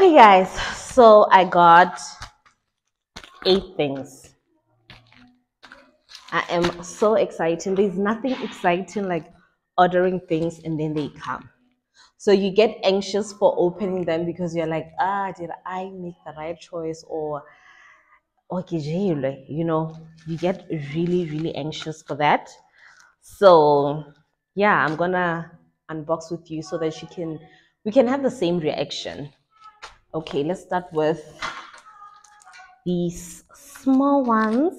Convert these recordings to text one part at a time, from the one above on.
Okay guys, so I got 8 things. I am so excited. There's nothing exciting like ordering things and then they come. So you get anxious for opening them because you're like, did I make the right choice, or okay, you get really anxious for that. So yeah, I'm gonna unbox with you so that we can have the same reaction. Okay, let's start with these small ones.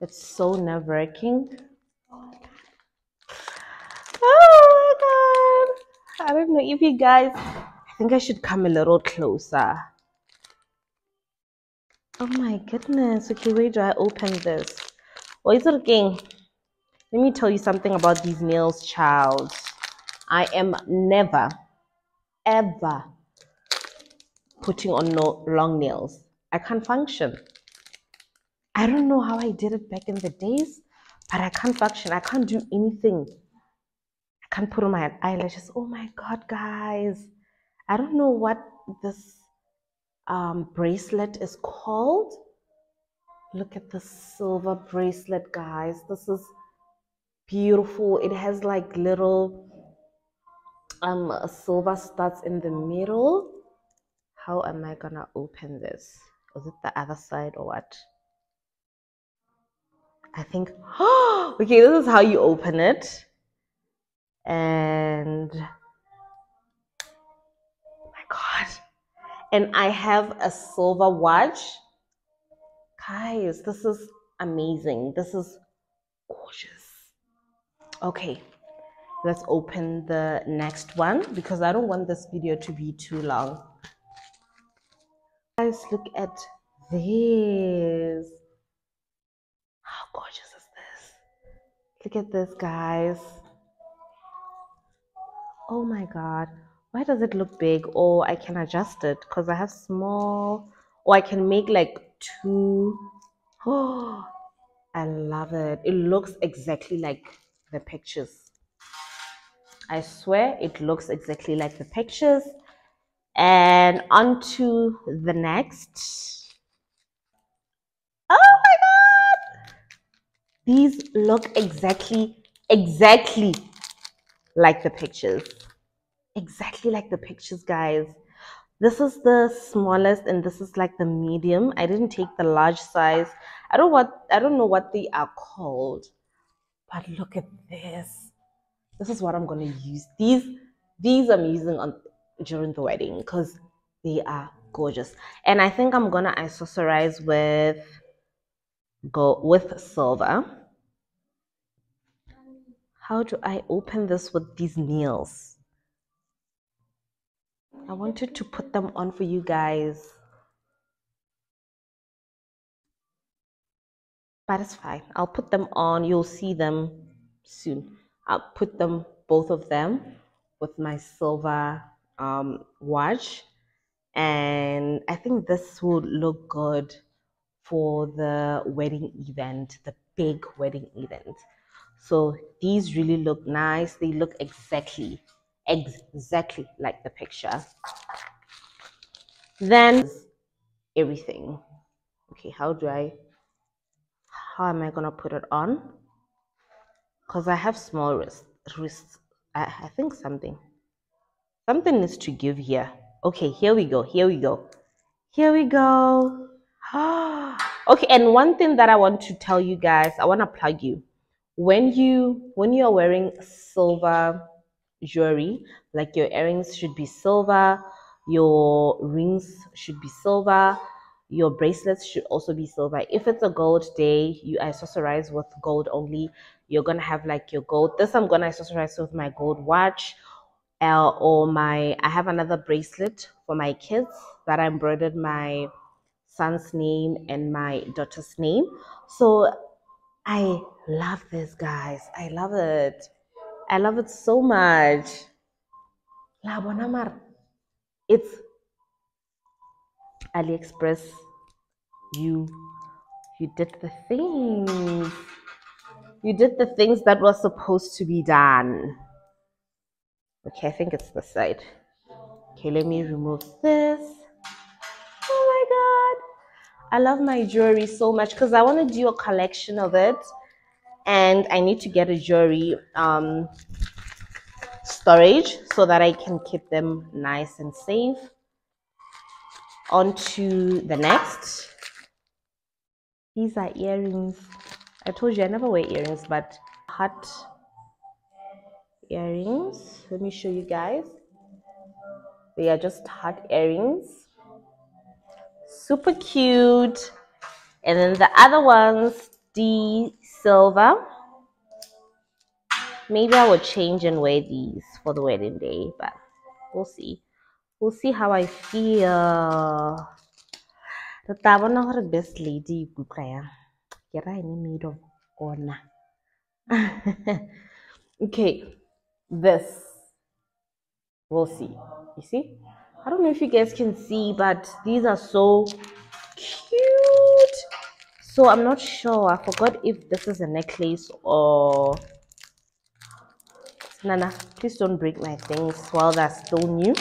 It's so nerve-wracking. Oh my god. I don't know if you guys, I think I should come a little closer. Oh my goodness. Okay, where do I open this? What is it again? Let me tell you something about these nails, child. I am never, ever putting on long nails. I can't function. I don't know how I did it back in the days, but I can't function. I can't do anything. I can't put on my eyelashes. Oh my god, guys. I don't know what this bracelet is called. Look at the silver bracelet, guys. This is beautiful. It has like little silver studs in the middle. How am I gonna open this? Is it the other side or what? I think, okay, this is how you open it. And oh my god. And I have a silver watch. Guys, this is amazing. This is gorgeous. Okay, let's open the next one because I don't want this video to be too long. Guys, look at this. How gorgeous is this? Look at this, guys. Oh my god. Why does it look big? Oh, I can adjust it because I have small. Or I can make like 2. Oh, I love it. It looks exactly like the pictures. I swear it looks exactly like the pictures. And on to the next. Oh my god! These look exactly like the pictures. Exactly like the pictures, guys. This is the smallest and this is like the medium. I didn't take the large size. I don't know what they are called. But look at this. This is what I'm gonna use. These I'm using during the wedding because they are gorgeous. And I think I'm gonna accessorize with silver. How do I open this with these nails? I wanted to put them on for you guys. But it's fine. I'll put them on. You'll see them soon. I'll put them, both of them, with my silver watch. And I think this will look good for the wedding event, the big wedding event. So these really look nice. They look exactly like the picture. Then everything. Okay, how am I gonna put it on? Because I have small wrists. I think something needs to give here. Okay, here we go. Here we go. Okay, and one thing that I want to tell you guys, I want to plug you. When you are wearing silver jewelry, like your earrings should be silver, your rings should be silver, your bracelets should also be silver. If it's a gold day, you accessorize with gold only. You're gonna have like your gold. This I'm gonna accessorize with my gold watch, I have another bracelet for my kids that I embroidered my son's name and my daughter's name. So I love this, guys. I love it. I love it so much. La Bonamar. It's AliExpress. You did the thing. You did the things that were supposed to be done. Okay, I think it's this side. Okay, let me remove this. Oh my god. I love my jewelry so much because I want to do a collection of it. And I need to get a jewelry storage so that I can keep them nice and safe. On to the next. These are earrings. I told you I never wear earrings, but heart earrings. Let me show you guys. They are just heart earrings. Super cute. And then the other ones, the silver. Maybe I will change and wear these for the wedding day, but we'll see. We'll see how I feel. The tabana best lady kutlaya. Kera ini made of ona. Okay, this. We'll see. You see? I don't know if you guys can see, but these are so cute. So I'm not sure. I forgot if this is a necklace or... Nana, please don't break my things while they're still new.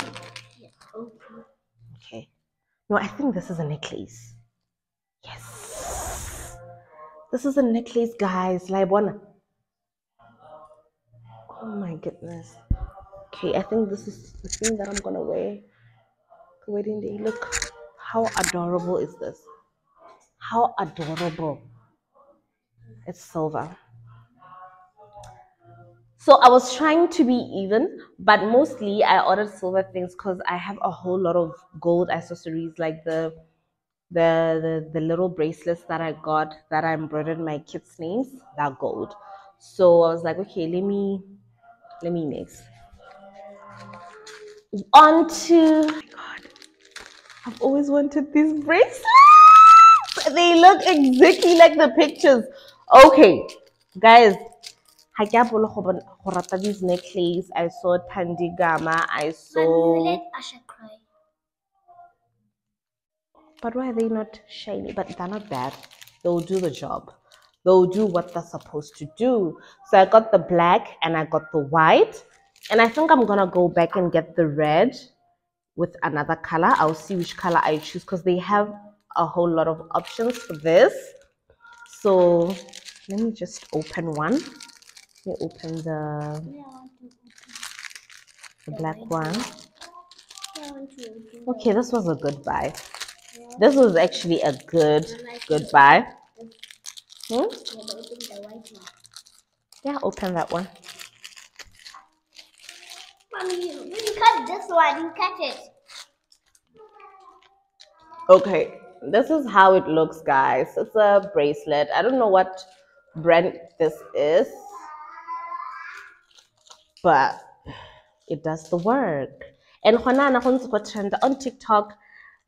Okay. No, I think this is a necklace. Yes. This is a necklace, guys. Laibwana. Oh my goodness. Okay, I think this is the thing that I'm gonna wear the wedding day. Look, how adorable is this? How adorable. It's silver. So I was trying to be even, but mostly I ordered silver things because I have a whole lot of gold accessories, like the little bracelets that I got that I embroidered my kids' names. They're gold. So I was like, okay, let me mix. On to, oh my god, I've always wanted these bracelets. They look exactly like the pictures. Okay, guys. I saw these necklace. I saw Tandigama. I saw. You let Asha cry. But why are they not shiny? But they're not bad. They'll do the job. They'll do what they're supposed to do. So I got the black and I got the white. And I think I'm gonna go back and get the red with another color. I'll see which color I choose because they have a whole lot of options for this. So let me just open one. Let me open the black one. Okay, this was a good buy. This was actually a good buy. Yeah, open that one. Mommy, you cut this one. You cut it. Okay, this is how it looks, guys. It's a bracelet. I don't know what brand this is, but it does the work. And on TikTok,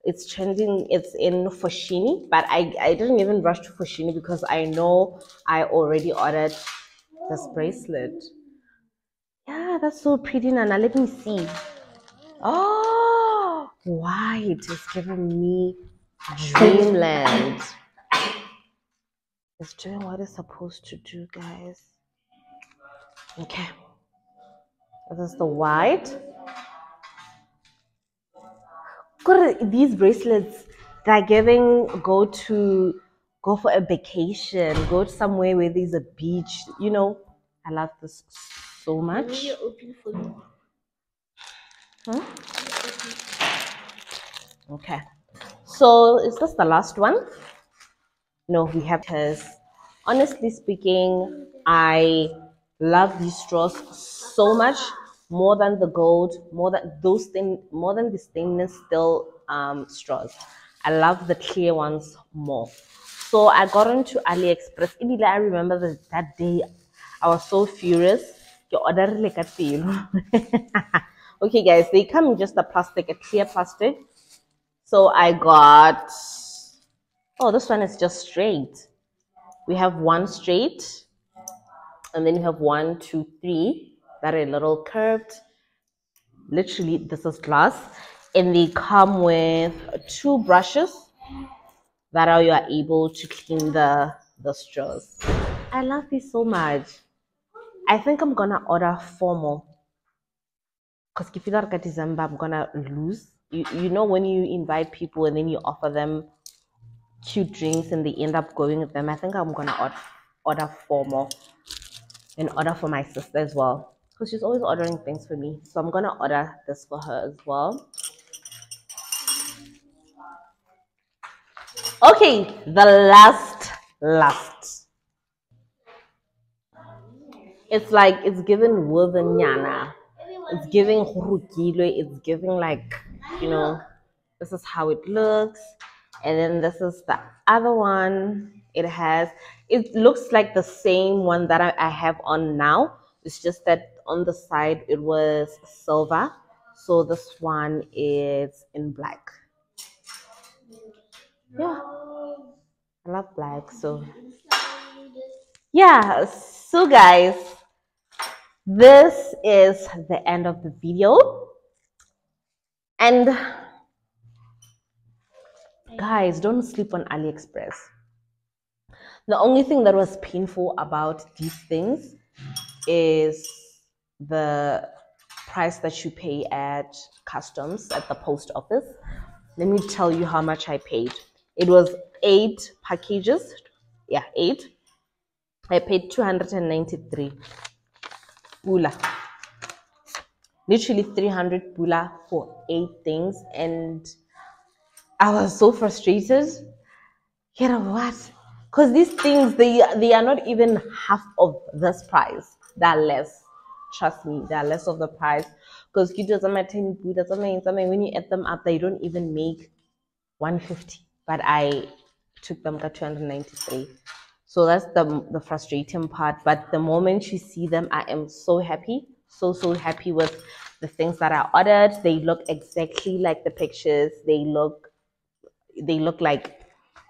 it's trending. It's in Foschini, but I didn't even rush to Foschini because I know I already ordered this bracelet. Yeah, that's so pretty, Nana. Let me see. Oh, white is giving me dreamland. It's doing what it's supposed to do, guys. Okay. This is the white. These bracelets, they're giving go for a vacation, go somewhere where there's a beach. You know, I love this so much. Huh? Okay. So is this the last one? No, we have, because honestly speaking, I love these straws so much, more than the gold, more than the stainless steel straws. I love the clear ones more. So I got into AliExpress. I remember that day I was so furious. Okay, guys, they come in just a clear plastic. So I got, oh, this one is just straight. We have one straight, and then you have 1, 2, 3 that are a little curved. Literally, this is glass, and they come with 2 brushes that are you are able to clean the straws. I love these so much. I think I'm gonna order 4 more. Because if you don't get December, I'm gonna lose. You know when you invite people and then you offer them cute drinks and they end up going with them. I think I'm gonna order 4 more and order for my sister as well. Because she's always ordering things for me. So I'm gonna order this for her as well. Okay, the last. It's like it's giving Nyana. It's giving Hurukilwe. It's giving like, you know, this is how it looks. And then this is the other one. It looks like the same one that I have on now. It's just that on the side it was silver. So this one is in black. Yeah, I love black. So yeah, so guys, this is the end of the video. And guys, don't sleep on AliExpress. The only thing that was painful about these things is the price that you pay at customs at the post office. Let me tell you how much I paid. It was 8 packages. Yeah, 8. I paid 293 pula. Literally 300 pula for 8 things, and I was so frustrated. You know what? Because these things, they are not even half of this price. They're less. Trust me, they're less of the price. Because when you add them up, they don't even make 150. But I took them to 293. So that's the frustrating part. But the moment you see them, I am so happy. So happy with the things that I ordered. They look exactly like the pictures. They look like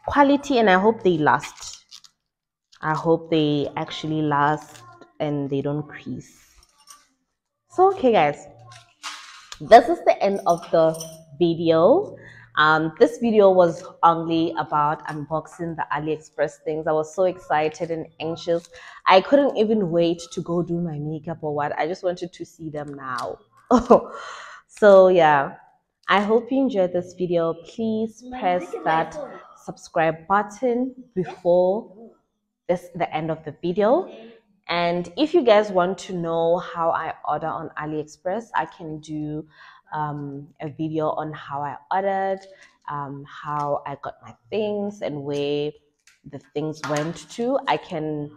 quality, and I hope they last. I hope they actually last and they don't crease. So okay guys, this is the end of the video. This video was only about unboxing the AliExpress things. I was so excited and anxious. I couldn't even wait to go do my makeup or what. I just wanted to see them now. So yeah, I hope you enjoyed this video. Please press that subscribe button before the end of the video. And if you guys want to know how I order on AliExpress, I can do a video on how I ordered, how I got my things, and where the things went to. I can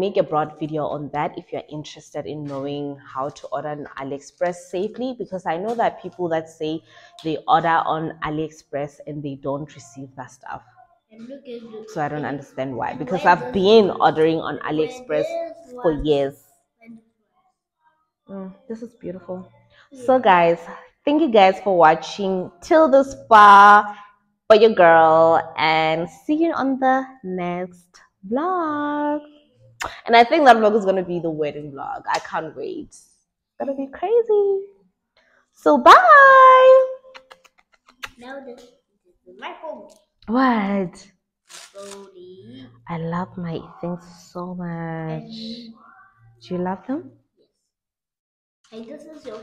make a broad video on that if you're interested in knowing how to order on AliExpress safely, because I know that people that say they order on AliExpress and they don't receive that stuff. So I don't understand why, because I've been ordering on AliExpress for years. This is beautiful. So guys, thank you guys for watching till this far, for your girl, and see you on the next vlog. And I think that vlog is going to be the wedding vlog. I can't wait. It's going to be crazy. So bye. Now this is my phone. What? Slowly. I love my things so much. Do you love them? Yes. Hey, this is your